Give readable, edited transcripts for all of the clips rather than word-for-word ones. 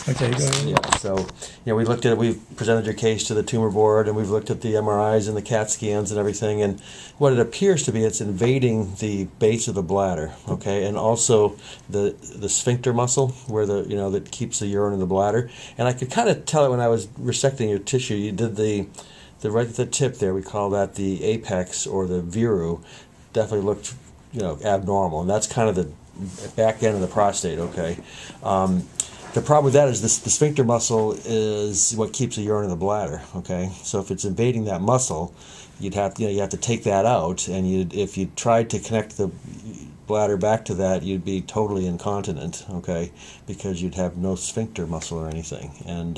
Okay, go ahead. Yeah, so we looked at it. We've presented your case to the tumor board, and we've looked at the MRIs and the CAT scans and everything. And what it appears to be, it's invading the base of the bladder, okay, and also the sphincter muscle where that keeps the urine in the bladder. And I could kind of tell it when I was resecting your tissue. You did the right at the tip there. We call that the apex or the viru. Definitely looked abnormal, and that's kind of the back end of the prostate. Okay. The problem with that is the sphincter muscle is what keeps the urine in the bladder. Okay, so if it's invading that muscle, you have to take that out, and if you tried to connect the bladder back to that, you'd be totally incontinent. Okay, because you'd have no sphincter muscle or anything, and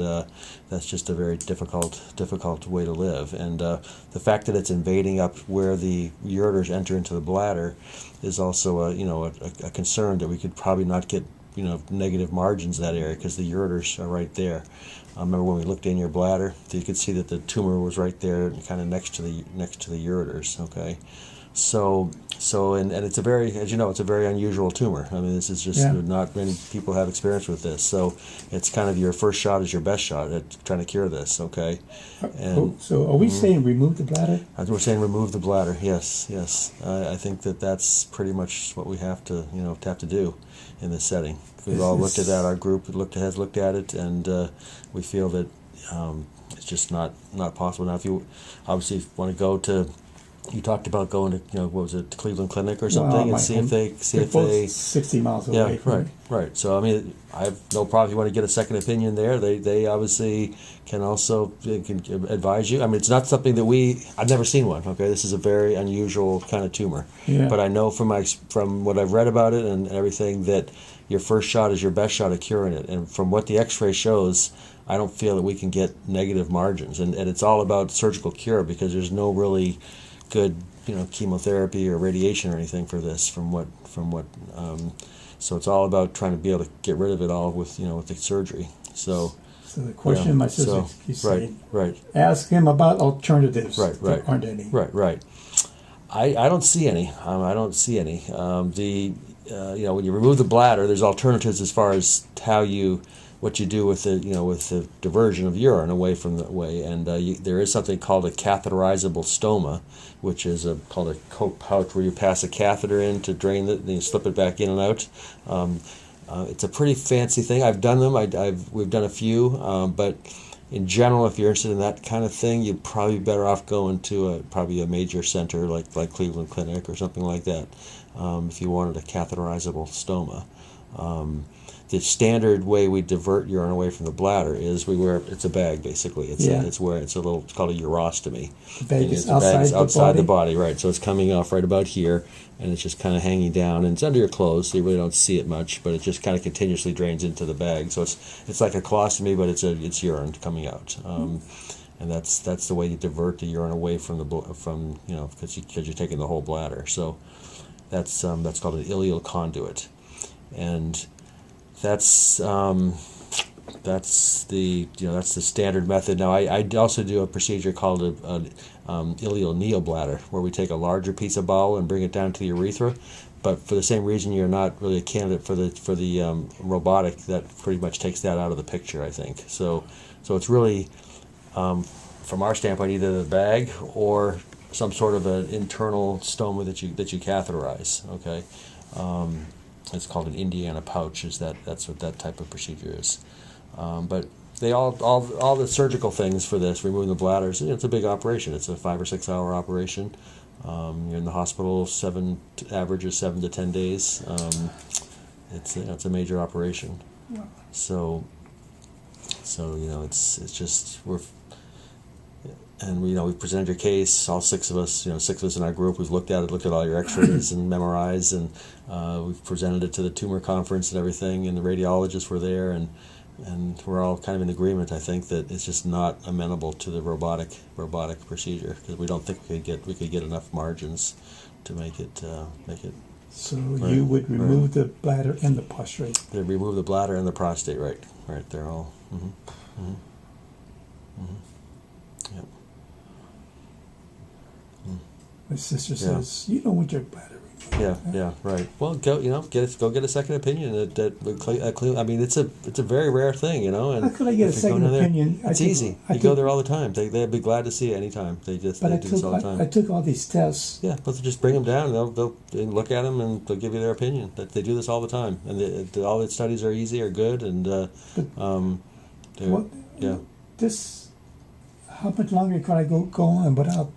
that's just a very difficult way to live. And the fact that it's invading up where the ureters enter into the bladder is also a concern that we could probably not get negative margins in that area because the ureters are right there. I remember when we looked in your bladder, you could see that the tumor was right there, kind of next to the ureters. Okay, so and it's a very, as you know, it's a very unusual tumor. I mean, this is just not many people have experience with this. So it's kind of your first shot is your best shot at trying to cure this. Okay, and so are we saying remove the bladder? We're saying remove the bladder. Yes. I think that's pretty much what we have to do in this setting. We've all looked at that. Our group has looked at it, and we feel that it's just not possible. Now, if you obviously want to go to, you talked about going to what was it, to Cleveland Clinic or something, and see if they 60 miles away. Yeah, right. So I mean, I have no problem if you want to get a second opinion there. They obviously can also advise you. I mean, it's not something that I've never seen one. Okay, this is a very unusual kind of tumor. Yeah. But I know from what I've read about it and everything that your first shot is your best shot at curing it. And from what the X-ray shows, I don't feel that we can get negative margins. And it's all about surgical cure because there's no really good chemotherapy or radiation or anything for this. So it's all about trying to be able to get rid of it all with the surgery. So the question my sister keeps saying, right. Ask him about alternatives. Right. There aren't any. Right. I don't see any. I don't see any. When you remove the bladder, there's alternatives as far as what you do with the diversion of urine away from the way, and there is something called a catheterizable stoma, which is called a Coke pouch where you pass a catheter in to drain it, then you slip it back in and out. It's a pretty fancy thing. I've done them. We've done a few, but in general, if you're interested in that kind of thing, you'd probably be better off going to probably a major center like Cleveland Clinic or something like that, if you wanted a catheterizable stoma. The standard way we divert urine away from the bladder is it's a bag basically. It's called a urostomy. The bag is outside the body, right? So it's coming off right about here, and it's just kind of hanging down, and it's under your clothes, so you really don't see it much, but it just kind of continuously drains into the bag. So it's like a colostomy, but it's urine coming out, and that's the way you divert the urine away from because you're taking the whole bladder. So that's called an ileal conduit, and that's the standard method. Now I also do a procedure called an ileal neobladder, where we take a larger piece of bowel and bring it down to the urethra. But for the same reason, you're not really a candidate for the robotic. That pretty much takes that out of the picture, I think. So it's really from our standpoint either the bag or some sort of an internal stoma that you catheterize. Okay. It's called an Indiana pouch. That's what that type of procedure is. But they all the surgical things for this, removing the bladders, it's a big operation. It's a 5 or 6 hour operation. You're in the hospital averages 7 to 10 days. It's a major operation. Wow. So it's just we presented your case, all 6 of us, 6 of us in our group. We've looked at all your X-rays and MRIs, and we've presented it to the tumor conference and everything, and the radiologists were there, and we're all kind of in agreement, I think, that it's just not amenable to the robotic procedure, because we don't think we could get enough margins to make it. So you would remove the bladder and the prostate. They remove the bladder and the prostate, right? They're all. My sister says, you don't want your bladder removed. Yeah, right. Well, go get a second opinion. I mean, it's a very rare thing, and How could I get a if you're second going there, opinion? it's easy. You go there all the time. They'd be glad to see you anytime. They do this all the time. I took all these tests. Yeah, but just bring them down. They'll look at them and they'll give you their opinion. That they do this all the time, and all the studies are easy, are good, and What, yeah. This, how much longer can I go on without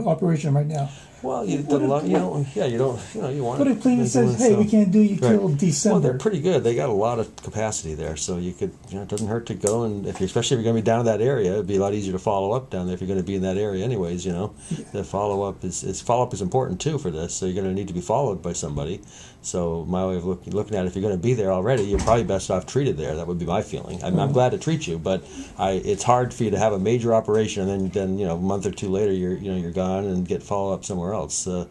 operation right now? Well, you don't. You want. What if Cleveland says, "Hey, we can't do you till Well, December"? they're pretty good. They got a lot of capacity there, so you could. It doesn't hurt to go, and especially if you're going to be down in that area, it'd be a lot easier to follow up down there if you're going to be in that area, anyways. The follow up is important too for this. So you're going to need to be followed by somebody. So my way of looking at it, if you're going to be there already, you're probably best off treated there. That would be my feeling. I'm glad to treat you, but it's hard for you to have a major operation and then a month or two later you're gone and get follow up somewhere else. To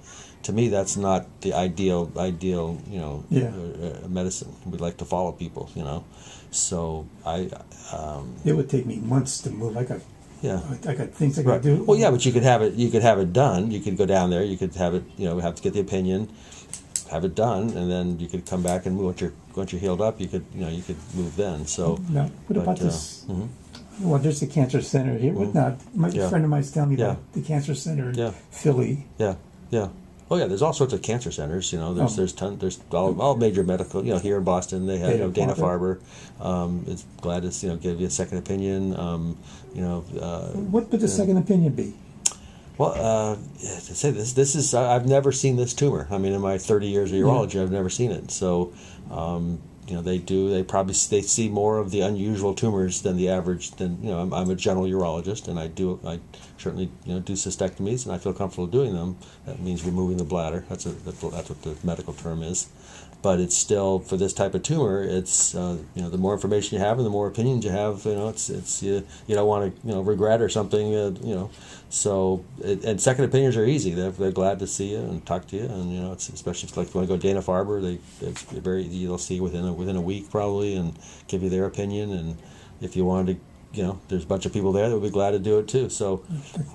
me, that's not the ideal medicine. We'd like to follow people, So it would take me months to move. I got things I got right. to do. Well, yeah, but you could have it done. You could go down there. You could have it. Have to get the opinion, have it done, and then you could come back and move. Once you're healed up, you could move then. So now, what about this? Well, there's the cancer center here. But not my friend of mine's telling me about the cancer center in Philly. Yeah. Oh yeah, there's all sorts of cancer centers. There's all major medical. Here in Boston they have Dana-Farber. It's glad to give you a second opinion. What would the second opinion be? Well, to say this is I've never seen this tumor. I mean, in my 30 years of urology, I've never seen it. So. They see more of the unusual tumors than the average. I'm a general urologist, and I certainly do cystectomies, and I feel comfortable doing them. That means removing the bladder. That's what the medical term is. But it's still, for this type of tumor, it's the more information you have and the more opinions you have, you don't want to regret or something. So and second opinions are easy. They're glad to see you and talk to you, and it's especially if you want to go Dana-Farber, they'll see you within a week probably and give you their opinion. And if you wanted to, there's a bunch of people there that would be glad to do it too. So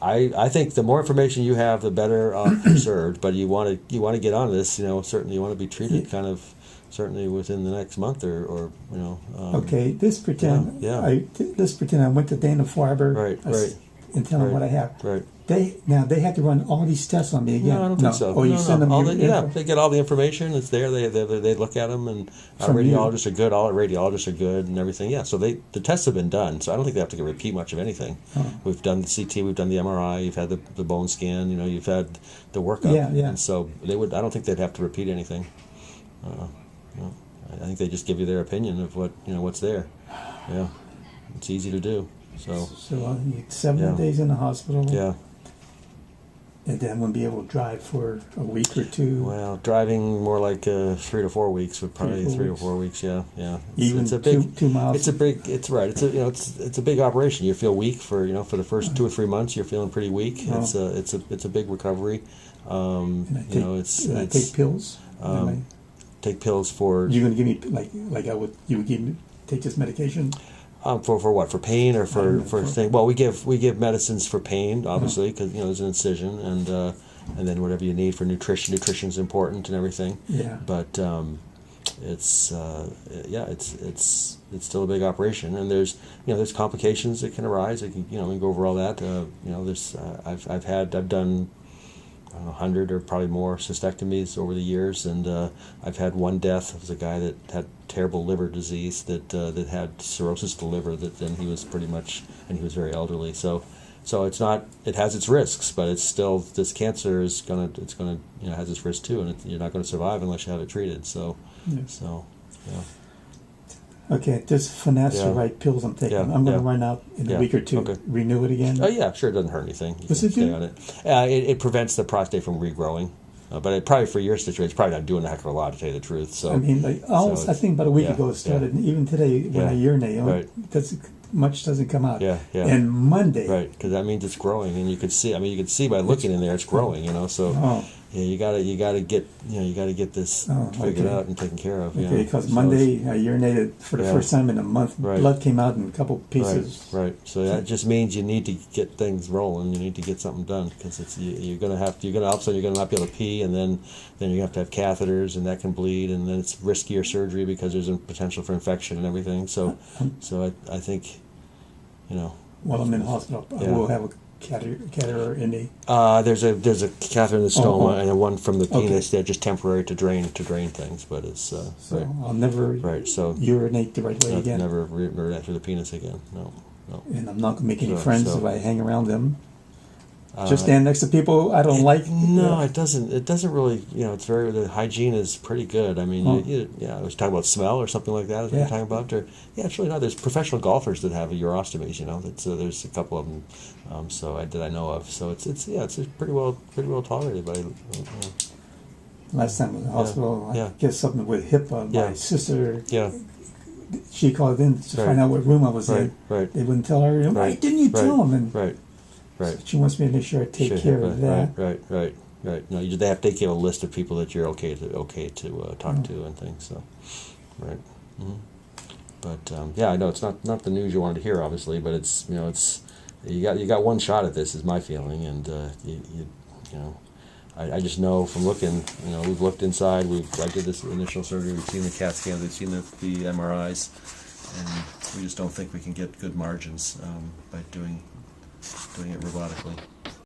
I think the more information you have, the better off you're served. But you want to get on this. Certainly you want to be treated kind of certainly within the next month or. Okay, let's pretend. Let's pretend I went to Dana-Farber. Right. And tell them what I have. Right. They have to run all these tests on me again. No, I don't think so. Oh, you send them. They get all the information. It's there. They look at them, and our radiologists are good. All our radiologists are good, and everything. Yeah. So the tests have been done. So I don't think they have to repeat much of anything. Oh. We've done the CT. We've done the MRI. You've had the bone scan. You've had the workup. Yeah. And so I don't think they'd have to repeat anything. I think they just give you their opinion of what's there. Yeah. It's easy to do. So 7 days in the hospital. Yeah. And then we'll be able to drive for a week or two. Well, driving more like 3 to 4 weeks would probably 3 or 4 weeks. Yeah. It's a big 2 miles. It's a big. It's right. It's a big operation. You feel weak for the first 2 or 3 months. You're feeling pretty weak. Oh. It's a big recovery. I take pills. Take pills for. You're going to give me you would give me take this medication. For what? For pain or for thing? Well, we give medicines for pain, obviously, because there's an incision, and then whatever you need for nutrition. Nutrition's important and everything. Yeah. But it's still a big operation, and there's complications that can arise. We can go over all that. I've done 100 or probably more cystectomies over the years, and I've had one death. It was a guy that had terrible liver disease that had cirrhosis of the liver. That then he was he was very elderly. So it's not. It has its risks, but it's still, this cancer has its risks too, and you're not going to survive unless you have it treated. So. Okay, this finasteride pills I'm taking. I'm going to run out in a week or two. Okay. Renew it again? Oh, yeah, sure. It doesn't hurt anything. What's it do? On it. It prevents the prostate from regrowing. But probably for your situation, it's probably not doing a heck of a lot, to tell you the truth. So I think about a week ago it started. And even today, when I urinate, much doesn't come out. Yeah. And Monday. Right, because that means it's growing. And you can see by looking in there, it's growing, So. Oh. Yeah, you gotta get this figured out and taken care of. Okay, because Monday I urinated for the first time in a month. Right. Blood came out in a couple pieces. Right. So that just means you need to get things rolling. You need to get something done because you're gonna all of a sudden you're gonna not be able to pee, and then you have to have catheters, and that can bleed, and then it's riskier surgery because there's a potential for infection and everything. So I think, While I'm in hospital, I will have a catheter in the. There's a catheter in the stoma and then one from the penis. They're just temporary to drain things, but it's so right. I'll never So urinate the right way again. Never urinate through the penis again. No. And I'm not gonna make any friends if I hang around them. Just stand next to people I don't like. No, it doesn't. It doesn't really. It's the hygiene is pretty good. I mean, I was talking about smell or something like that. Is what you're talking about? Or it's really not. There's professional golfers that have urostomies. There's a couple of them. That I know of. So it's pretty well tolerated by. Last time in the hospital, I guess something with HIPAA. My sister. She called in to find out what room I was in. Right. They wouldn't tell her. Why didn't you tell them? And Right. So she wants me to make sure I take care of that. Right. No, they have to give a list of people that you're okay to talk to and things. So, right. Mm-hmm. But I know it's not the news you wanted to hear, obviously, but it's you got one shot at this is my feeling, and I just know from looking, we've looked inside. I did this initial surgery. We've seen the CAT scans. We've seen the MRIs, and we just don't think we can get good margins by doing it robotically.